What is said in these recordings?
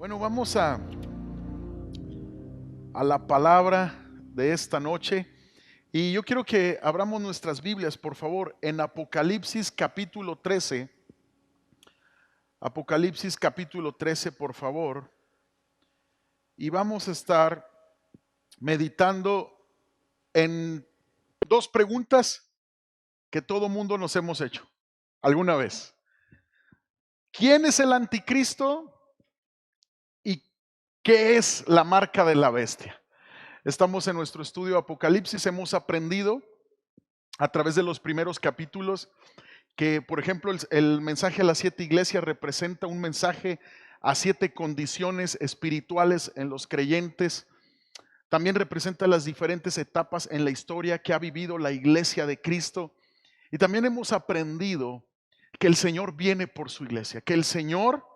Bueno, vamos a la palabra de esta noche y yo quiero que abramos nuestras Biblias, por favor, en Apocalipsis capítulo 13. Apocalipsis capítulo 13, por favor. Y vamos a estar meditando en dos preguntas que todo mundo nos hemos hecho alguna vez. ¿Quién es el anticristo y qué es la marca de la bestia? Estamos en nuestro estudio Apocalipsis, hemos aprendido a través de los primeros capítulos que, por ejemplo, el mensaje a las 7 iglesias representa un mensaje a 7 condiciones espirituales en los creyentes. También representa las diferentes etapas en la historia que ha vivido la iglesia de Cristo. Y también hemos aprendido que el Señor viene por su iglesia, que el Señor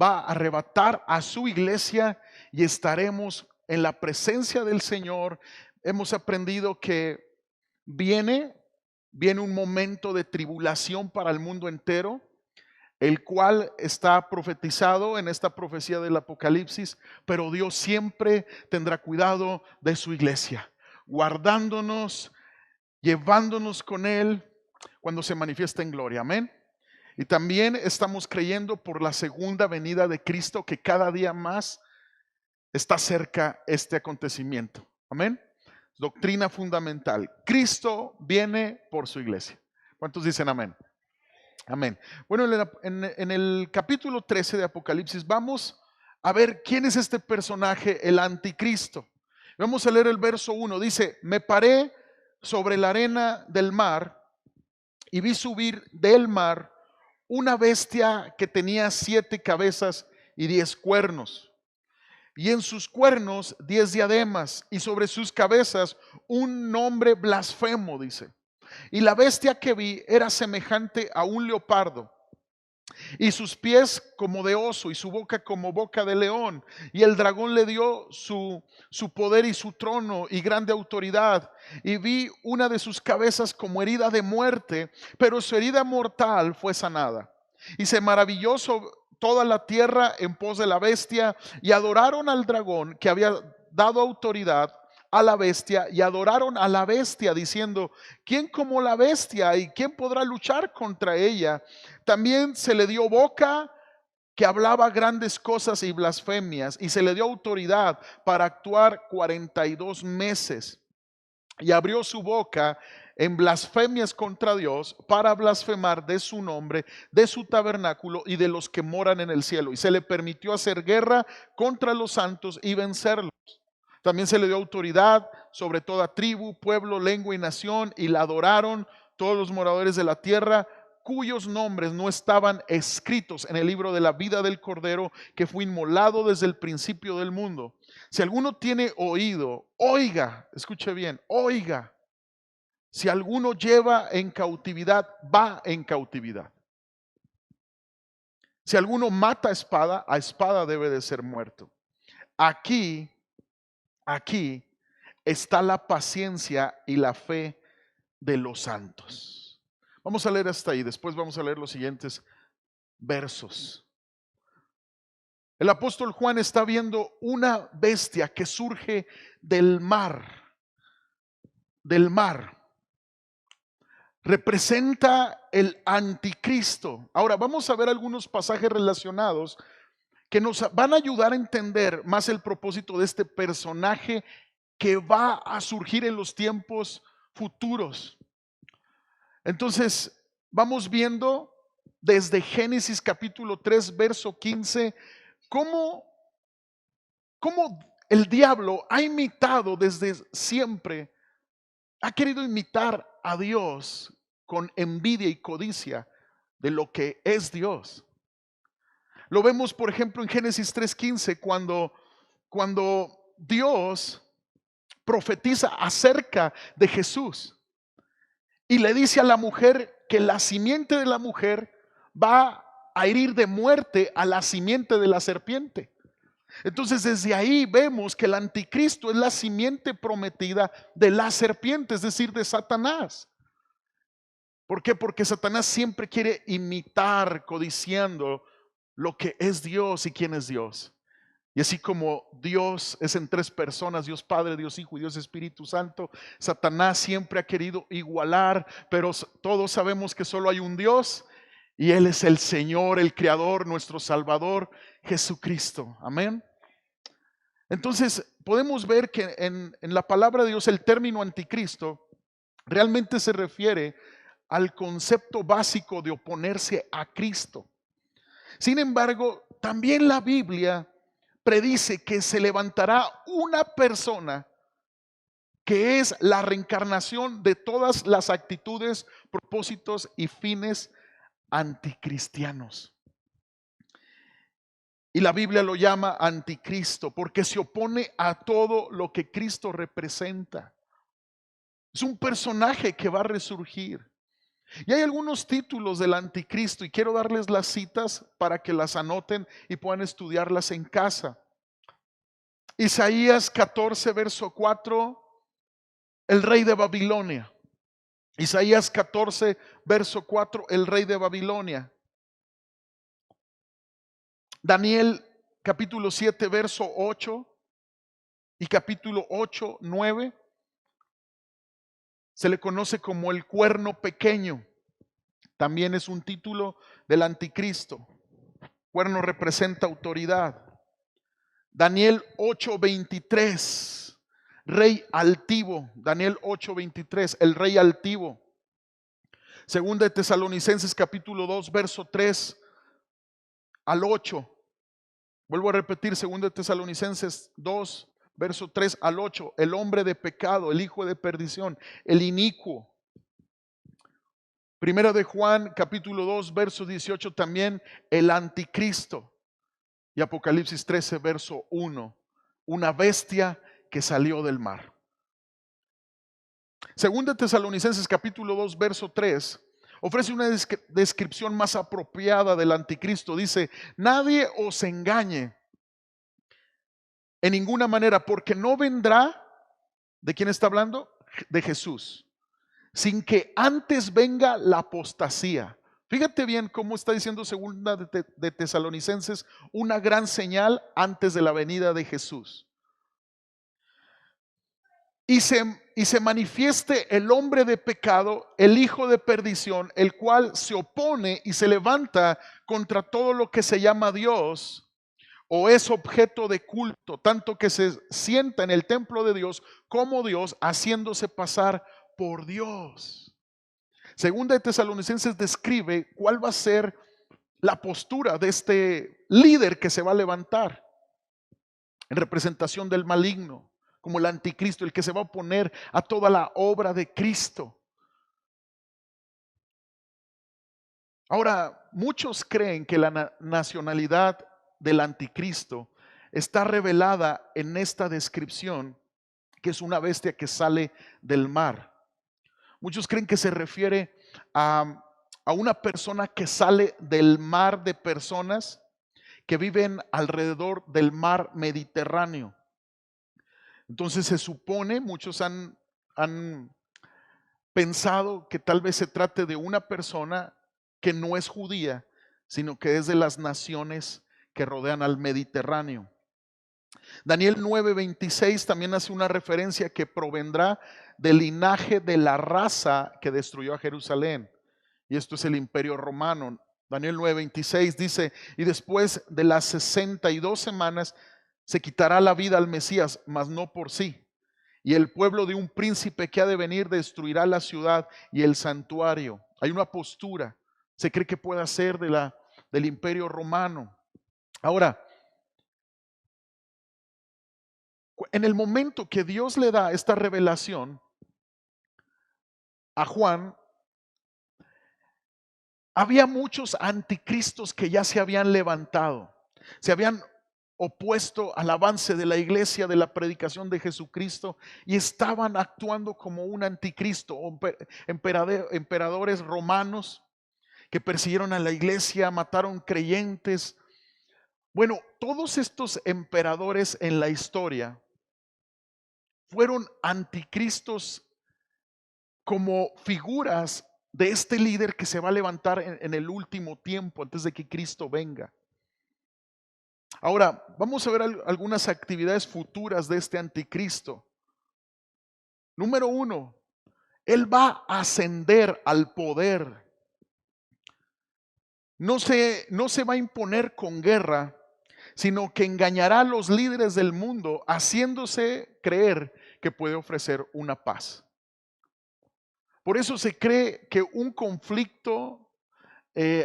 va a arrebatar a su iglesia y estaremos en la presencia del Señor. Hemos aprendido que viene un momento de tribulación para el mundo entero, el cual está profetizado en esta profecía del Apocalipsis, pero Dios siempre tendrá cuidado de su iglesia, guardándonos, llevándonos con Él cuando se manifiesta en gloria. Amén. Y también estamos creyendo por la segunda venida de Cristo, que cada día más está cerca este acontecimiento. Amén. Doctrina fundamental. Cristo viene por su iglesia. ¿Cuántos dicen amén? Amén. Bueno, en el capítulo 13 de Apocalipsis vamos a ver quién es este personaje, el anticristo. Vamos a leer el verso 1. Dice: me paré sobre la arena del mar y vi subir del mar una bestia que tenía 7 cabezas y 10 cuernos, y en sus cuernos 10 diademas, y sobre sus cabezas un nombre blasfemo, dice. Y la bestia que vi era semejante a un leopardo, y sus pies como de oso, y su boca como boca de león. Y el dragón le dio su poder y su trono y grande autoridad. Y vi una de sus cabezas como herida de muerte, pero su herida mortal fue sanada. Y se maravilló toda la tierra en pos de la bestia, y adoraron al dragón que había dado autoridad a la bestia, y adoraron a la bestia diciendo: ¿quién como la bestia y quién podrá luchar contra ella? También se le dio boca que hablaba grandes cosas y blasfemias, y se le dio autoridad para actuar 42 meses. Y abrió su boca en blasfemias contra Dios, para blasfemar de su nombre, de su tabernáculo y de los que moran en el cielo. Y se le permitió hacer guerra contra los santos y vencerlos. También se le dio autoridad sobre toda tribu, pueblo, lengua y nación, y la adoraron todos los moradores de la tierra, cuyos nombres no estaban escritos en el libro de la vida del Cordero, que fue inmolado desde el principio del mundo. Si alguno tiene oído, oiga, escuche bien, oiga. Si alguno lleva en cautividad, va en cautividad. Si alguno mata a espada debe de ser muerto. Aquí está la paciencia y la fe de los santos. Vamos a leer hasta ahí, después vamos a leer los siguientes versos. El apóstol Juan está viendo una bestia que surge del mar. Del mar. Representa el anticristo. Ahora vamos a ver algunos pasajes relacionados que nos van a ayudar a entender más el propósito de este personaje que va a surgir en los tiempos futuros. Entonces, vamos viendo desde Génesis capítulo 3, verso 15, cómo el diablo ha imitado desde siempre, ha querido imitar a Dios con envidia y codicia de lo que es Dios. Lo vemos, por ejemplo, en Génesis 3:15, cuando Dios profetiza acerca de Jesús y le dice a la mujer que la simiente de la mujer va a herir de muerte a la simiente de la serpiente. Entonces desde ahí vemos que el anticristo es la simiente prometida de la serpiente, es decir, de Satanás. ¿Por qué? Porque Satanás siempre quiere imitar, codiciando lo que es Dios y quién es Dios. Y así como Dios es en tres personas, Dios Padre, Dios Hijo y Dios Espíritu Santo, Satanás siempre ha querido igualar, pero todos sabemos que solo hay un Dios y Él es el Señor, el Creador, nuestro Salvador, Jesucristo. Amén. Entonces podemos ver que en la palabra de Dios el término anticristo realmente se refiere al concepto básico de oponerse a Cristo. Sin embargo, también la Biblia predice que se levantará una persona que es la reencarnación de todas las actitudes, propósitos y fines anticristianos. Y la Biblia lo llama anticristo porque se opone a todo lo que Cristo representa. Es un personaje que va a resurgir. Y hay algunos títulos del anticristo y quiero darles las citas para que las anoten y puedan estudiarlas en casa. Isaías 14, verso 4, el rey de Babilonia. Isaías 14, verso 4, el rey de Babilonia. Daniel capítulo 7, verso 8 y capítulo 8, 9. Se le conoce como el cuerno pequeño. También es un título del anticristo. Cuerno representa autoridad. Daniel 8:23, rey altivo. Daniel 8:23, el rey altivo. Segunda de Tesalonicenses capítulo 2, verso 3 al 8. Vuelvo a repetir, segunda de Tesalonicenses 2, verso 3 al 8. El hombre de pecado, el hijo de perdición, el inicuo. Primera de Juan capítulo 2, verso 18 también, el anticristo. Y Apocalipsis 13, verso 1, una bestia que salió del mar. Segunda Tesalonicenses capítulo 2, verso 3, ofrece una descripción más apropiada del anticristo. Dice, nadie os engañe en ninguna manera, porque no vendrá, ¿de quién está hablando? De Jesús, sin que antes venga la apostasía. Fíjate bien cómo está diciendo segunda de Tesalonicenses, una gran señal antes de la venida de Jesús. Y se manifieste el hombre de pecado, el hijo de perdición, el cual se opone y se levanta contra todo lo que se llama Dios o es objeto de culto, tanto que se sienta en el templo de Dios como Dios, haciéndose pasar por Dios. Segunda de Tesalonicenses describe cuál va a ser la postura de este líder que se va a levantar en representación del maligno, como el anticristo, el que se va a oponer a toda la obra de Cristo. Ahora, muchos creen que la nacionalidad del anticristo está revelada en esta descripción, que es una bestia que sale del mar. Muchos creen que se refiere a una persona que sale del mar de personas que viven alrededor del mar Mediterráneo. Entonces se supone, muchos han pensado que tal vez se trate de una persona que no es judía, sino que es de las naciones que rodean al Mediterráneo. Daniel 9:26 también hace una referencia que provendrá del linaje de la raza que destruyó a Jerusalén. Y esto es el Imperio Romano. Daniel 9:26 dice, y después de las 62 semanas se quitará la vida al Mesías, mas no por sí. Y el pueblo de un príncipe que ha de venir destruirá la ciudad y el santuario. Hay una postura, se cree que pueda ser del Imperio Romano. Ahora, en el momento que Dios le da esta revelación a Juan, había muchos anticristos que ya se habían levantado, se habían opuesto al avance de la iglesia, de la predicación de Jesucristo, y estaban actuando como un anticristo, emperadores romanos que persiguieron a la iglesia, mataron creyentes. Bueno, todos estos emperadores en la historia fueron anticristos como figuras de este líder que se va a levantar en el último tiempo antes de que Cristo venga. Ahora, vamos a ver algunas actividades futuras de este anticristo. Número uno, él va a ascender al poder. No se va a imponer con guerra, sino que engañará a los líderes del mundo, haciéndose creer que puede ofrecer una paz. Por eso se cree que un conflicto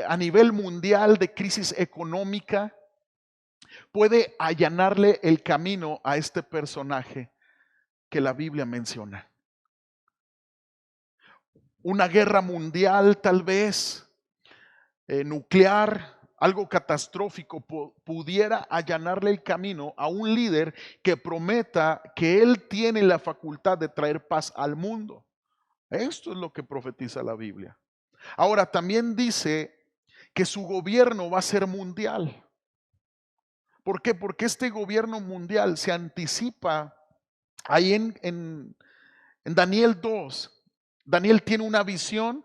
a nivel mundial de crisis económica puede allanarle el camino a este personaje que la Biblia menciona. Una guerra mundial tal vez, nuclear, algo catastrófico, pudiera allanarle el camino a un líder que prometa que él tiene la facultad de traer paz al mundo. Esto es lo que profetiza la Biblia. Ahora, también dice que su gobierno va a ser mundial. ¿Por qué? Porque este gobierno mundial se anticipa ahí en Daniel 2. Daniel tiene una visión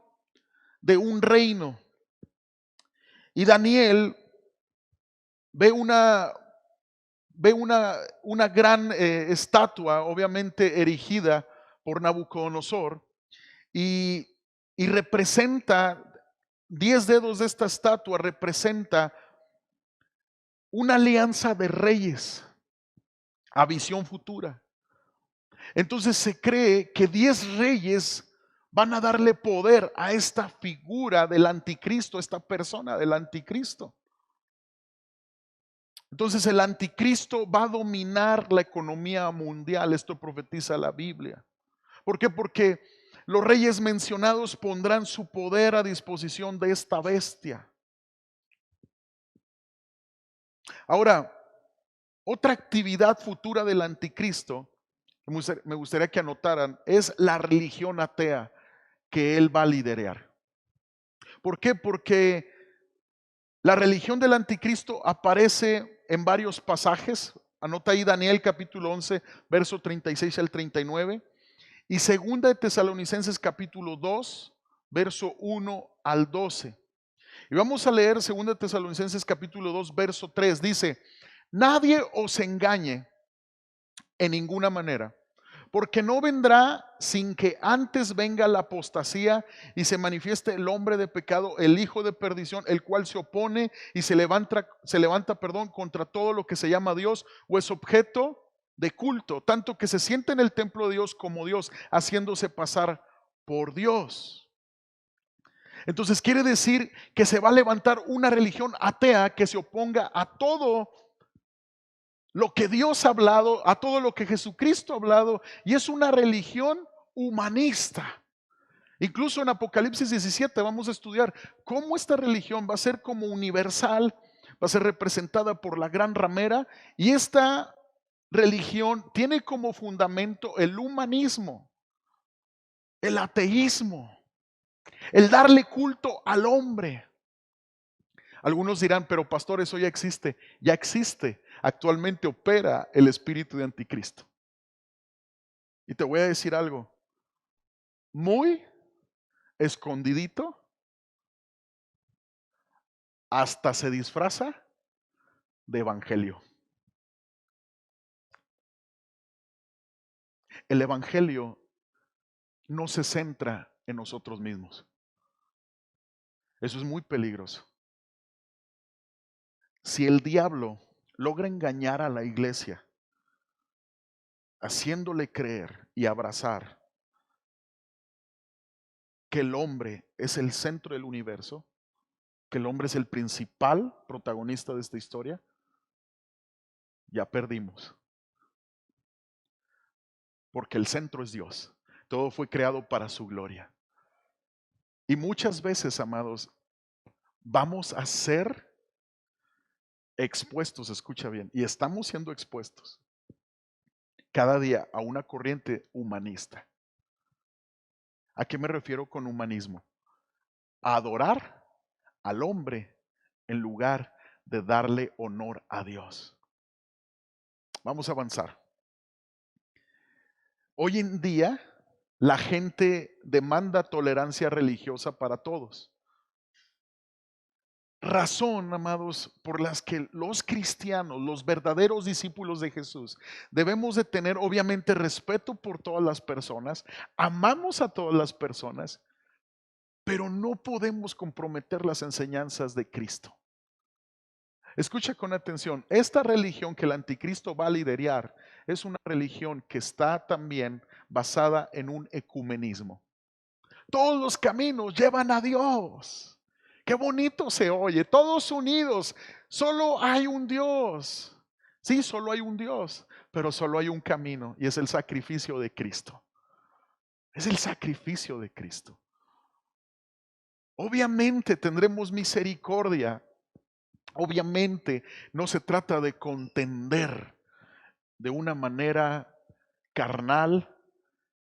de un reino. Y Daniel ve una gran estatua, obviamente erigida por Nabucodonosor, y, y representa, 10 dedos de esta estatua representa una alianza de reyes a visión futura. Entonces se cree que 10 reyes van a darle poder a esta figura del anticristo, esta persona del anticristo. Entonces el anticristo va a dominar la economía mundial. Esto profetiza la Biblia. ¿Por qué? Porque los reyes mencionados pondrán su poder a disposición de esta bestia. Ahora, otra actividad futura del anticristo, me gustaría que anotaran, es la religión atea que él va a liderar. ¿Por qué? Porque la religión del anticristo aparece en varios pasajes. Anota ahí Daniel capítulo 11, verso 36 al 39. Y segunda de Tesalonicenses capítulo 2, verso 1 al 12. Y vamos a leer segunda de Tesalonicenses capítulo 2, verso 3. Dice, nadie os engañe en ninguna manera, porque no vendrá sin que antes venga la apostasía y se manifieste el hombre de pecado, el hijo de perdición, el cual se opone y se levanta, contra todo lo que se llama Dios o es objeto de culto, tanto que se siente en el templo de Dios como Dios, haciéndose pasar por Dios. Entonces quiere decir que se va a levantar una religión atea que se oponga a todo lo que Dios ha hablado, a todo lo que Jesucristo ha hablado, y es una religión humanista. Incluso en Apocalipsis 17 vamos a estudiar cómo esta religión va a ser como universal, va a ser representada por la gran ramera, y esta religión tiene como fundamento el humanismo, el ateísmo, el darle culto al hombre. Algunos dirán, pero pastor, eso ya existe. Actualmente opera el espíritu de anticristo. Y te voy a decir algo, muy escondidito, hasta se disfraza de evangelio. El evangelio no se centra en nosotros mismos. Eso es muy peligroso. Si el diablo logra engañar a la iglesia, haciéndole creer y abrazar que el hombre es el centro del universo, que el hombre es el principal protagonista de esta historia, ya perdimos. Porque el centro es Dios. Todo fue creado para su gloria. Y muchas veces, amados, vamos a ser expuestos, escucha bien, y estamos siendo expuestos cada día a una corriente humanista. ¿A qué me refiero con humanismo? A adorar al hombre en lugar de darle honor a Dios. Vamos a avanzar. Hoy en día la gente demanda tolerancia religiosa para todos. razón, amados, por las que los cristianos, los verdaderos discípulos de Jesús, debemos de tener obviamente respeto por todas las personas, amamos a todas las personas, pero no podemos comprometer las enseñanzas de Cristo. Escucha con atención, esta religión que el anticristo va a liderar es una religión que está también basada en un ecumenismo. Todos los caminos llevan a Dios. Qué bonito se oye, todos unidos. Solo hay un Dios. Sí, solo hay un Dios, pero solo hay un camino y es el sacrificio de Cristo. Es el sacrificio de Cristo. Obviamente tendremos misericordia. Obviamente no se trata de contender de una manera carnal,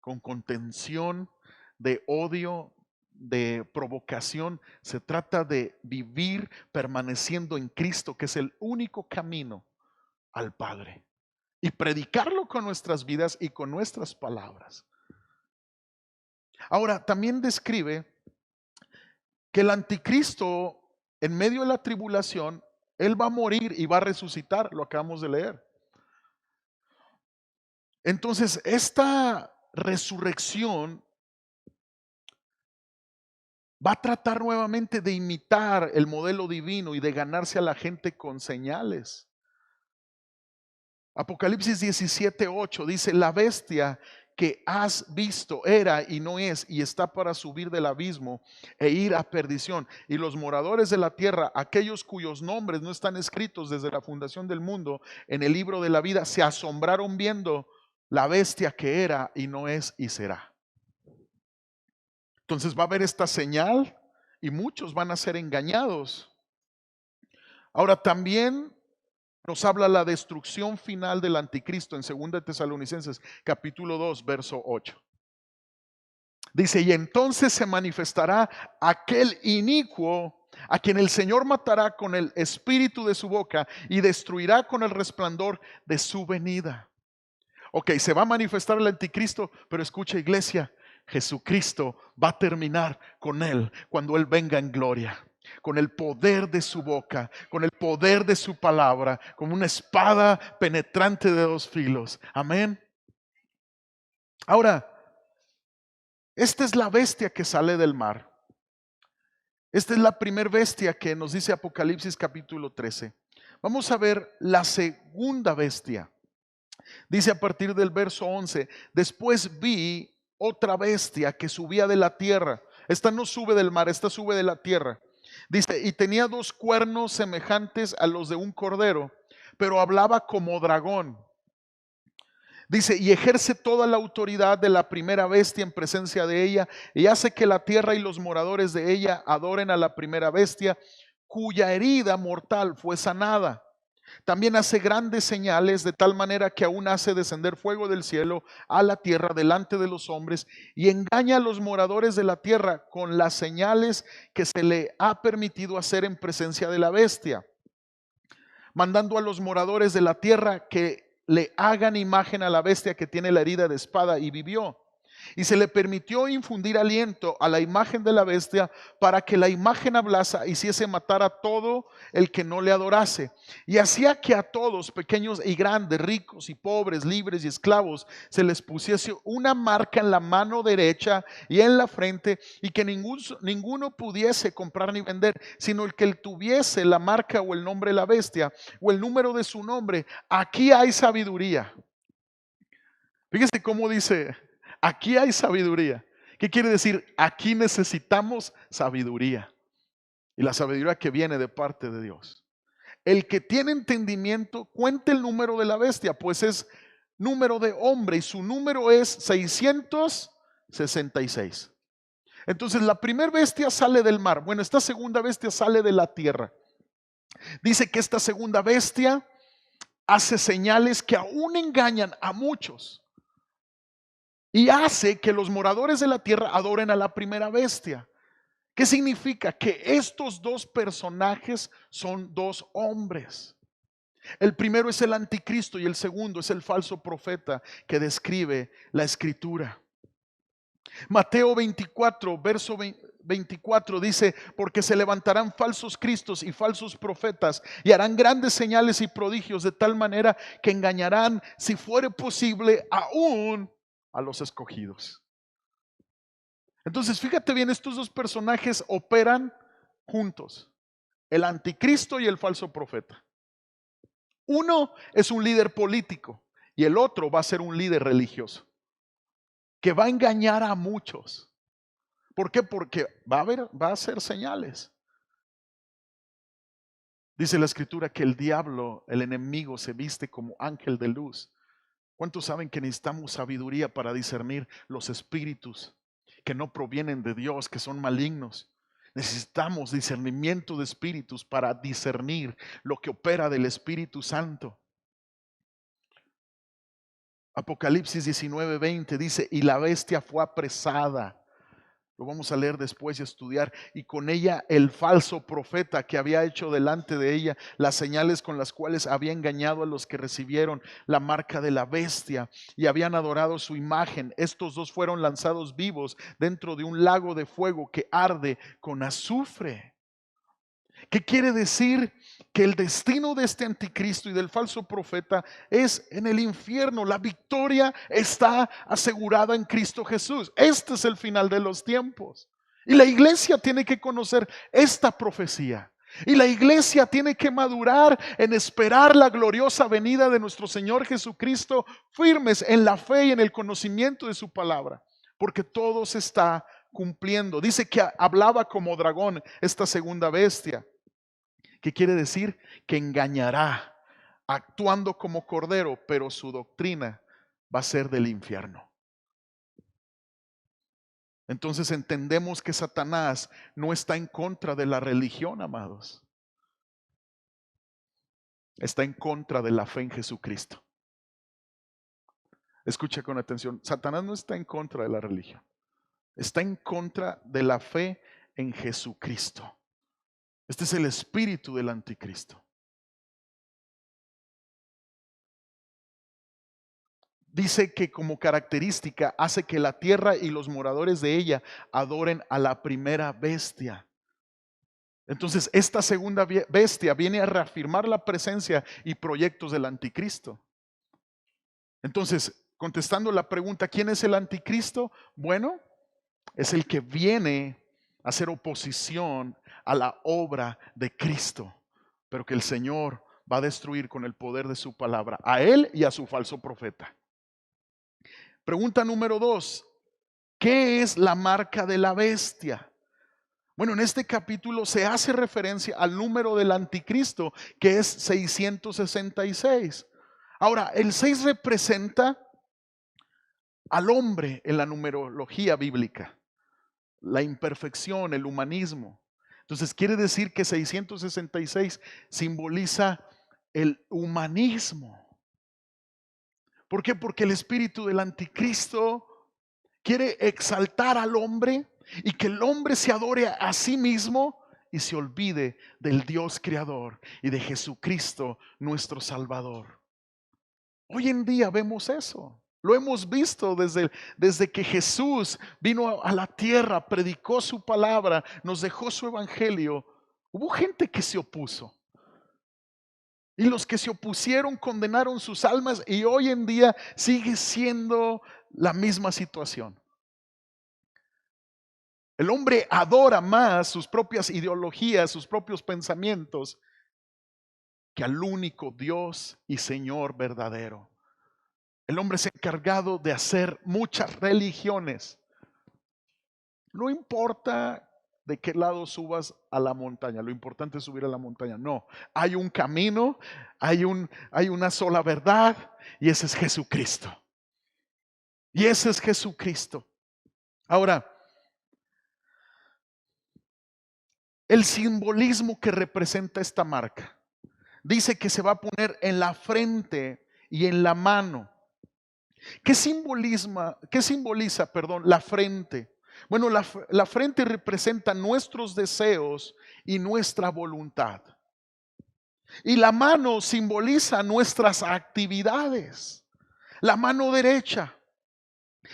con contención, de odio, de provocación. Se trata de vivir permaneciendo en Cristo, que es el único camino al Padre, y predicarlo con nuestras vidas y con nuestras palabras. Ahora, también describe que el anticristo, en medio de la tribulación, él va a morir y va a resucitar, lo acabamos de leer. Entonces, esta resurrección va a tratar nuevamente de imitar el modelo divino y de ganarse a la gente con señales. Apocalipsis 17:8 dice: la bestia que has visto era y no es y está para subir del abismo e ir a perdición. Y los moradores de la tierra, aquellos cuyos nombres no están escritos desde la fundación del mundo en el libro de la vida, se asombraron viendo la bestia que era y no es y será. Entonces va a haber esta señal y muchos van a ser engañados. Ahora también nos habla la destrucción final del anticristo en 2 Tesalonicenses capítulo 2 verso 8. Dice: y entonces se manifestará aquel inicuo a quien el Señor matará con el espíritu de su boca y destruirá con el resplandor de su venida. Ok, se va a manifestar el anticristo, pero escucha, iglesia, Jesucristo va a terminar con él cuando él venga en gloria, con el poder de su boca, con el poder de su palabra, como una espada penetrante de dos filos. Amén. Ahora, esta es la bestia que sale del mar. Esta es la primer bestia que nos dice Apocalipsis capítulo 13. Vamos a ver la segunda bestia. Dice a partir del verso 11: después vi otra bestia que subía de la tierra. Esta no sube del mar, esta sube de la tierra. Dice: y tenía dos cuernos semejantes a los de un cordero, pero hablaba como dragón. Dice: y ejerce toda la autoridad de la primera bestia en presencia de ella, y hace que la tierra y los moradores de ella adoren a la primera bestia, cuya herida mortal fue sanada. También hace grandes señales, de tal manera que aún hace descender fuego del cielo a la tierra delante de los hombres, y engaña a los moradores de la tierra con las señales que se le ha permitido hacer en presencia de la bestia, mandando a los moradores de la tierra que le hagan imagen a la bestia que tiene la herida de espada y vivió. Y se le permitió infundir aliento a la imagen de la bestia, para que la imagen hablase e hiciese matar a todo el que no le adorase. Y hacía que a todos, pequeños y grandes, ricos y pobres, libres y esclavos, se les pusiese una marca en la mano derecha y en la frente, y que ninguno pudiese comprar ni vender, sino el que tuviese la marca o el nombre de la bestia o el número de su nombre. Aquí hay sabiduría. Fíjese cómo dice: aquí hay sabiduría. ¿Qué quiere decir? Aquí necesitamos sabiduría. Y la sabiduría que viene de parte de Dios. El que tiene entendimiento, cuente el número de la bestia, pues es número de hombre y su número es 666. Entonces la primera bestia sale del mar. Bueno, esta segunda bestia sale de la tierra. Dice que esta segunda bestia hace señales que aún engañan a muchos. Y hace que los moradores de la tierra adoren a la primera bestia. ¿Qué significa? Que estos dos personajes son dos hombres. El primero es el anticristo y el segundo es el falso profeta que describe la escritura. Mateo 24, 24 dice, porque se levantarán falsos cristos y falsos profetas y harán grandes señales y prodigios de tal manera que engañarán, si fuere posible, aún a los escogidos. Entonces, fíjate bien, estos dos personajes operan juntos, el anticristo y el falso profeta. Uno es un líder político y el otro va a ser un líder religioso que va a engañar a muchos. ¿Por qué? Porque va a hacer señales. Dice la escritura que el diablo, el enemigo, se viste como ángel de luz. ¿Cuántos saben que necesitamos sabiduría para discernir los espíritus que no provienen de Dios, que son malignos? Necesitamos discernimiento de espíritus para discernir lo que opera del Espíritu Santo. Apocalipsis 19:20 dice, y la bestia fue apresada. Lo vamos a leer después y estudiar. Y con ella el falso profeta que había hecho delante de ella las señales con las cuales había engañado a los que recibieron la marca de la bestia y habían adorado su imagen. Estos dos fueron lanzados vivos dentro de un lago de fuego que arde con azufre. ¿Qué quiere decir? Que el destino de este anticristo y del falso profeta es en el infierno. La victoria está asegurada en Cristo Jesús. Este es el final de los tiempos. Y la iglesia tiene que conocer esta profecía. Y la iglesia tiene que madurar en esperar la gloriosa venida de nuestro Señor Jesucristo, firmes en la fe y en el conocimiento de su palabra. Porque todo se está cumpliendo. Dice que hablaba como dragón esta segunda bestia. ¿Qué quiere decir? Que engañará, actuando como cordero, pero su doctrina va a ser del infierno. Entonces entendemos que Satanás no está en contra de la religión, amados. Está en contra de la fe en Jesucristo. Escucha con atención, Satanás no está en contra de la religión. Está en contra de la fe en Jesucristo. Este es el espíritu del anticristo. Dice que como característica hace que la tierra y los moradores de ella adoren a la primera bestia. Entonces esta segunda bestia viene a reafirmar la presencia y proyectos del anticristo. Entonces, contestando la pregunta, ¿quién es el anticristo? Bueno, es el que viene a hacer oposición a la obra de Cristo, pero que el Señor va a destruir con el poder de su palabra a él y a su falso profeta. Pregunta número 2, ¿qué es la marca de la bestia? Bueno, en este capítulo se hace referencia al número del anticristo, que es 666. Ahora, el 6 representa al hombre en la numerología bíblica, la imperfección, el humanismo. Entonces quiere decir que 666 simboliza el humanismo. ¿Por qué? Porque el espíritu del anticristo quiere exaltar al hombre y que el hombre se adore a sí mismo y se olvide del Dios creador y de Jesucristo nuestro Salvador. Hoy en día vemos eso. Lo hemos visto desde que Jesús vino a la tierra, predicó su palabra, nos dejó su evangelio. Hubo gente que se opuso. Y los que se opusieron condenaron sus almas y hoy en día sigue siendo la misma situación. El hombre adora más sus propias ideologías, sus propios pensamientos, que al único Dios y Señor verdadero. El hombre se ha encargado de hacer muchas religiones. No importa de qué lado subas a la montaña, lo importante es subir a la montaña. No, hay un camino, hay una sola verdad y ese es Jesucristo. Y ese es Jesucristo. Ahora, el simbolismo que representa esta marca, dice que se va a poner en la frente y en la mano. ¿Qué simboliza, la frente? Bueno, la frente representa nuestros deseos y nuestra voluntad. Y la mano simboliza nuestras actividades. La mano derecha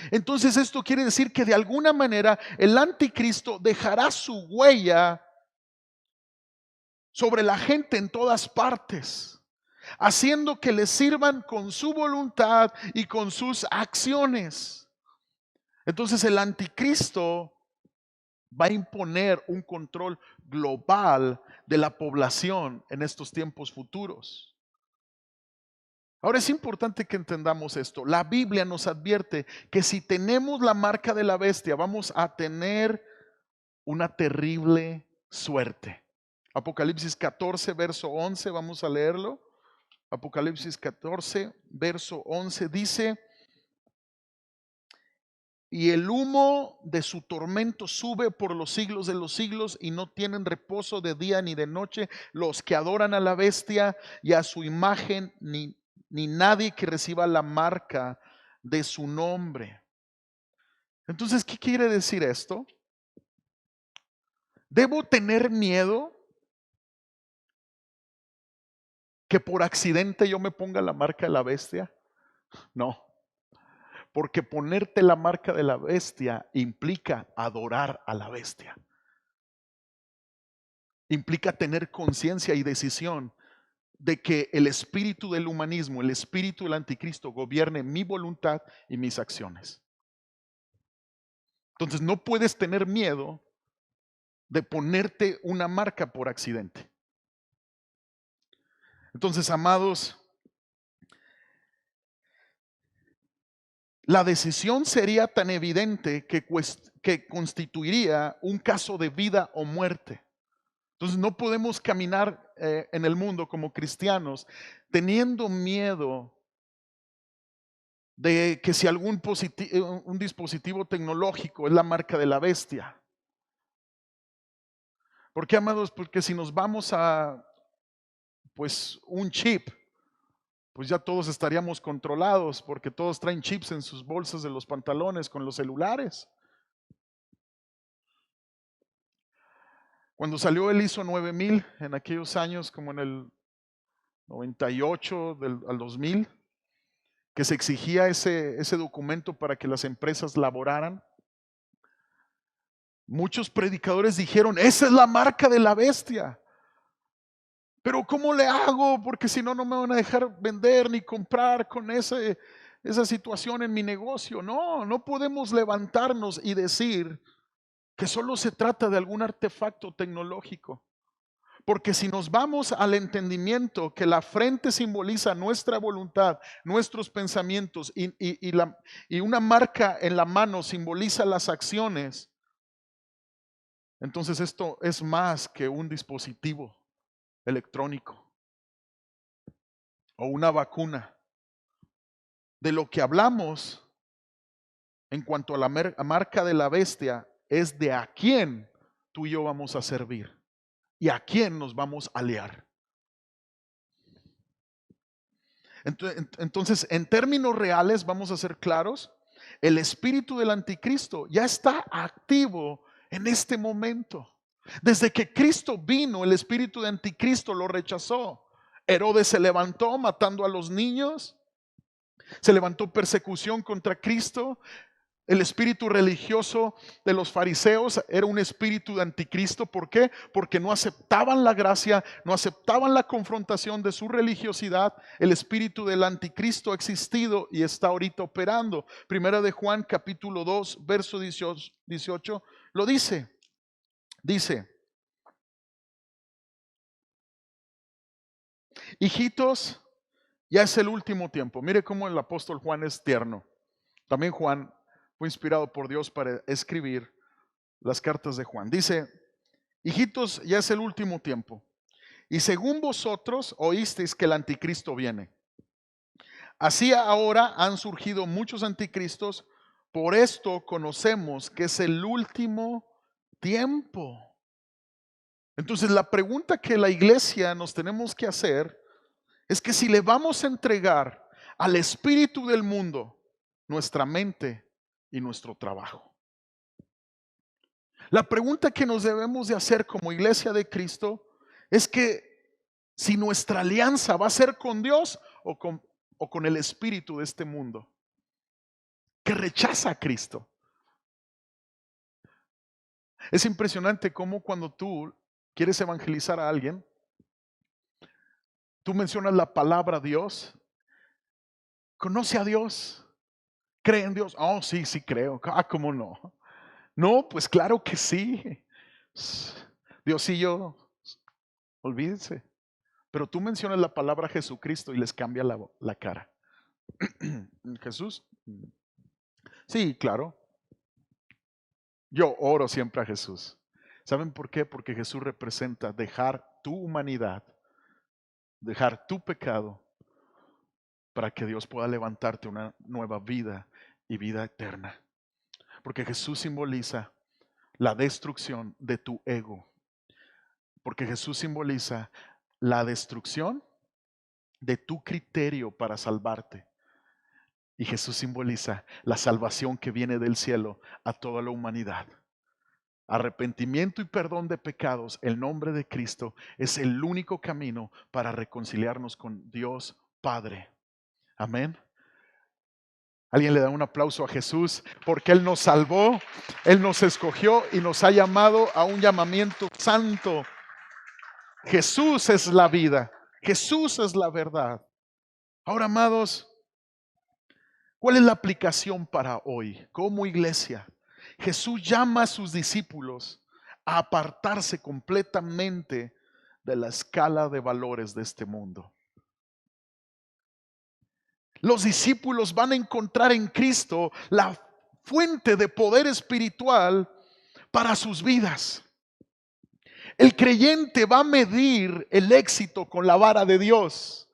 Entonces esto quiere decir que de alguna manera el anticristo dejará su huella sobre la gente en todas partes, haciendo que le sirvan con su voluntad y con sus acciones. Entonces el anticristo va a imponer un control global de la población en estos tiempos futuros. Ahora es importante que entendamos esto. La Biblia nos advierte que si tenemos la marca de la bestia, vamos a tener una terrible suerte. Apocalipsis 14, verso 11, vamos a leerlo. Apocalipsis 14, verso 11 dice: y el humo de su tormento sube por los siglos de los siglos, y no tienen reposo de día ni de noche los que adoran a la bestia y a su imagen, ni nadie que reciba la marca de su nombre. Entonces, ¿qué quiere decir esto? ¿Debo tener miedo que por accidente yo me ponga la marca de la bestia? No, porque ponerte la marca de la bestia implica adorar a la bestia. Implica tener conciencia y decisión de que el espíritu del humanismo, el espíritu del anticristo gobierne mi voluntad y mis acciones. Entonces no puedes tener miedo de ponerte una marca por accidente. Entonces, amados, la decisión sería tan evidente que constituiría un caso de vida o muerte. Entonces no podemos caminar en el mundo como cristianos teniendo miedo de que si un dispositivo tecnológico es la marca de la bestia. ¿Por qué, amados? Porque si nos vamos a pues un chip, pues ya todos estaríamos controlados, porque todos traen chips en sus bolsas de los pantalones con los celulares. Cuando salió el ISO 9000 en aquellos años, como en el 98 al 2000, que se exigía ese documento para que las empresas laboraran, muchos predicadores dijeron: esa es la marca de la bestia. Pero ¿cómo le hago? Porque si no, no me van a dejar vender ni comprar con esa situación en mi negocio. No, no podemos levantarnos y decir que solo se trata de algún artefacto tecnológico. Porque si nos vamos al entendimiento que la frente simboliza nuestra voluntad, nuestros pensamientos y una marca en la mano simboliza las acciones, entonces esto es más que un dispositivo electrónico o una vacuna. De lo que hablamos en cuanto a la marca de la bestia es de a quién tú y yo vamos a servir y a quién nos vamos a aliar. Entonces, en términos reales, vamos a ser claros, el espíritu del anticristo ya está activo en este momento. Desde que Cristo vino, el espíritu de anticristo lo rechazó. Herodes se levantó matando a los niños, se levantó persecución contra Cristo. El espíritu religioso de los fariseos era un espíritu de anticristo. ¿Por qué? Porque no aceptaban la gracia, no aceptaban la confrontación de su religiosidad. El espíritu del anticristo ha existido y está ahorita operando. Primera de Juan capítulo 2, verso 18 lo dice. Dice: hijitos, ya es el último tiempo. Mire cómo el apóstol Juan es tierno. También Juan fue inspirado por Dios para escribir las cartas de Juan. Dice: hijitos, ya es el último tiempo, y según vosotros oísteis que el anticristo viene. Así ahora han surgido muchos anticristos, por esto conocemos que es el último tiempo. Entonces la pregunta que la iglesia nos tenemos que hacer es que si le vamos a entregar al espíritu del mundo nuestra mente y nuestro trabajo. La pregunta que nos debemos de hacer como iglesia de Cristo es que si nuestra alianza va a ser con Dios o con el espíritu de este mundo. que rechaza a Cristo. Es impresionante cómo cuando tú quieres evangelizar a alguien, tú mencionas la palabra Dios, conoce a Dios, cree en Dios. Oh, sí, sí creo. Ah, ¿cómo no? No, pues claro que sí. Dios y yo, olvídense. Pero tú mencionas la palabra Jesucristo y les cambia la cara. Jesús, sí, claro. Yo oro siempre a Jesús. ¿Saben por qué? Porque Jesús representa dejar tu humanidad, dejar tu pecado, para que Dios pueda levantarte una nueva vida y vida eterna. Porque Jesús simboliza la destrucción de tu ego. Porque Jesús simboliza la destrucción de tu criterio para salvarte. Y Jesús simboliza la salvación que viene del cielo a toda la humanidad. Arrepentimiento y perdón de pecados, el nombre de Cristo es el único camino para reconciliarnos con Dios Padre. Amén. Alguien le da un aplauso a Jesús porque Él nos salvó, Él nos escogió y nos ha llamado a un llamamiento santo. Jesús es la vida, Jesús es la verdad. Ahora, amados, ¿cuál es la aplicación para hoy? Como iglesia, Jesús llama a sus discípulos a apartarse completamente de la escala de valores de este mundo. Los discípulos van a encontrar en Cristo la fuente de poder espiritual para sus vidas. El creyente va a medir el éxito con la vara de Dios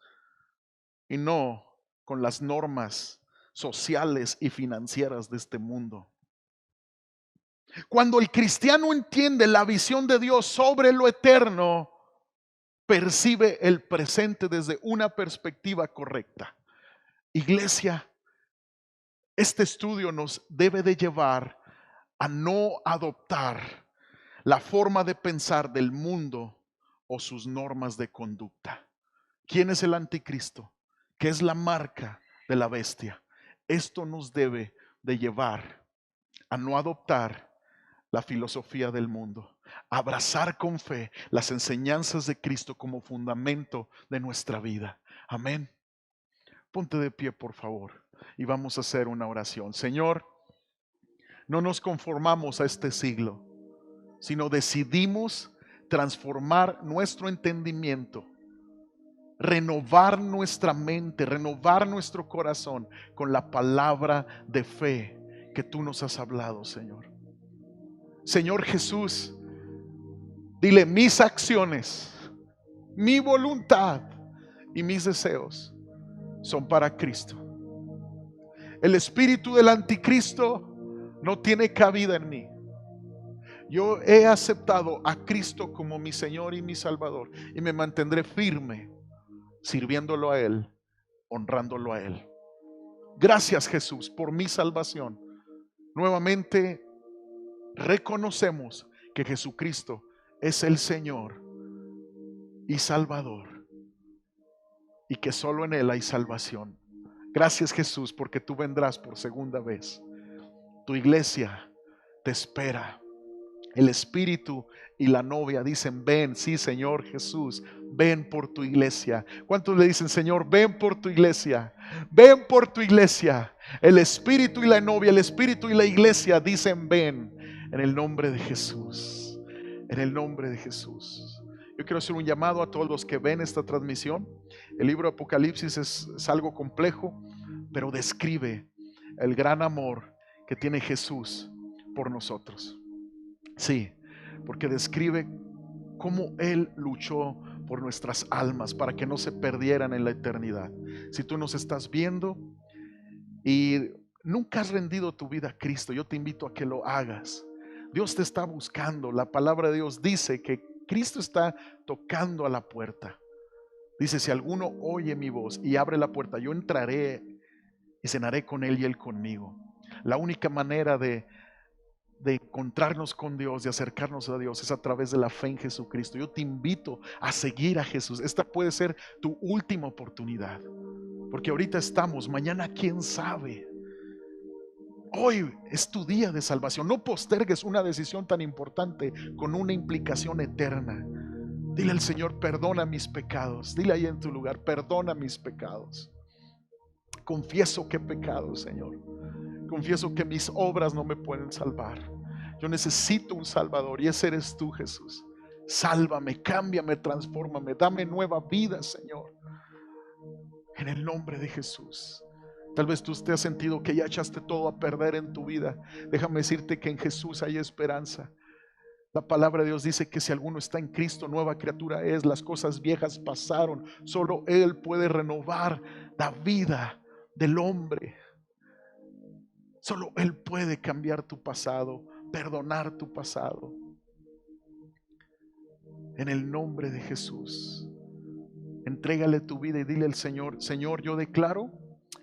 y no con las normas sociales y financieras de este mundo. Cuando el cristiano entiende la visión de Dios sobre lo eterno, percibe el presente desde una perspectiva correcta. Iglesia, este estudio nos debe de llevar a no adoptar la forma de pensar del mundo o sus normas de conducta. ¿Quién es el anticristo? ¿Qué es la marca de la bestia? Esto nos debe de llevar a no adoptar la filosofía del mundo, a abrazar con fe las enseñanzas de Cristo como fundamento de nuestra vida. Amén. Ponte de pie, por favor, y vamos a hacer una oración. Señor, no nos conformamos a este siglo, sino decidimos transformar nuestro entendimiento, renovar nuestra mente, renovar nuestro corazón con la palabra de fe que tú nos has hablado, Señor. Señor Jesús, dile: mis acciones, mi voluntad y mis deseos son para Cristo. El espíritu del anticristo no tiene cabida en mí. Yo he aceptado a Cristo como mi Señor y mi Salvador y me mantendré firme sirviéndolo a Él, honrándolo a Él. Gracias, Jesús, por mi salvación. Nuevamente reconocemos que Jesucristo es el Señor y Salvador y que solo en Él hay salvación. Gracias, Jesús, porque tú vendrás por segunda vez. Tu iglesia te espera. El Espíritu y la novia dicen: ven. Sí, Señor Jesús, ven por tu iglesia. ¿Cuántos le dicen: Señor, ven por tu iglesia? Ven por tu iglesia. El Espíritu y la novia, el Espíritu y la iglesia dicen: ven. En el nombre de Jesús. En el nombre de Jesús. Yo quiero hacer un llamado a todos los que ven esta transmisión. El libro de Apocalipsis es algo complejo, pero describe el gran amor que tiene Jesús por nosotros. Sí, porque describe cómo Él luchó por nuestras almas para que no se perdieran en la eternidad. Si tú nos estás viendo y nunca has rendido tu vida a Cristo, yo te invito a que lo hagas. Dios te está buscando. La palabra de Dios dice que Cristo está tocando a la puerta. Dice: si alguno oye mi voz y abre la puerta, yo entraré y cenaré con él y él conmigo. La única manera de encontrarnos con Dios, de acercarnos a Dios, es a través de la fe en Jesucristo. Yo te invito a seguir a Jesús. Esta puede ser tu última oportunidad, porque ahorita estamos, mañana quién sabe. Hoy es tu día de salvación. No postergues una decisión tan importante con una implicación eterna. Dile al Señor, perdona mis pecados. Dile ahí en tu lugar, perdona mis pecados. Confieso que he pecado, Señor. Confieso que mis obras no me pueden salvar. Yo necesito un Salvador y ese eres tú, Jesús. Sálvame, cámbiame, transfórmame, dame nueva vida, Señor. En el nombre de Jesús. Tal vez tú te has sentido que ya echaste todo a perder en tu vida. Déjame decirte que en Jesús hay esperanza. La palabra de Dios dice que si alguno está en Cristo, nueva criatura es. Las cosas viejas pasaron. Solo Él puede renovar la vida del hombre. Solo Él puede cambiar tu pasado, perdonar tu pasado. En el nombre de Jesús, entrégale tu vida y dile al Señor, Señor, yo declaro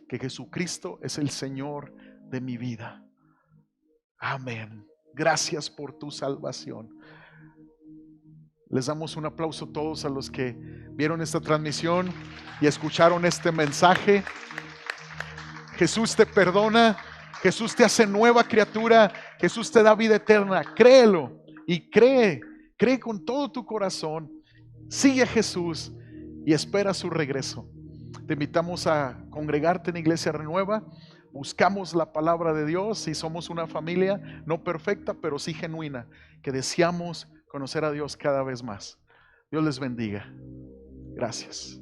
que Jesucristo es el Señor de mi vida. Amén. Gracias por tu salvación. Les damos un aplauso a todos a los que vieron esta transmisión y escucharon este mensaje. Jesús te perdona, Jesús te hace nueva criatura, Jesús te da vida eterna. Créelo y cree con todo tu corazón. Sigue a Jesús y espera su regreso. Te invitamos a congregarte en Iglesia Renueva. Buscamos la palabra de Dios y somos una familia no perfecta, pero sí genuina, que deseamos conocer a Dios cada vez más. Dios les bendiga. Gracias.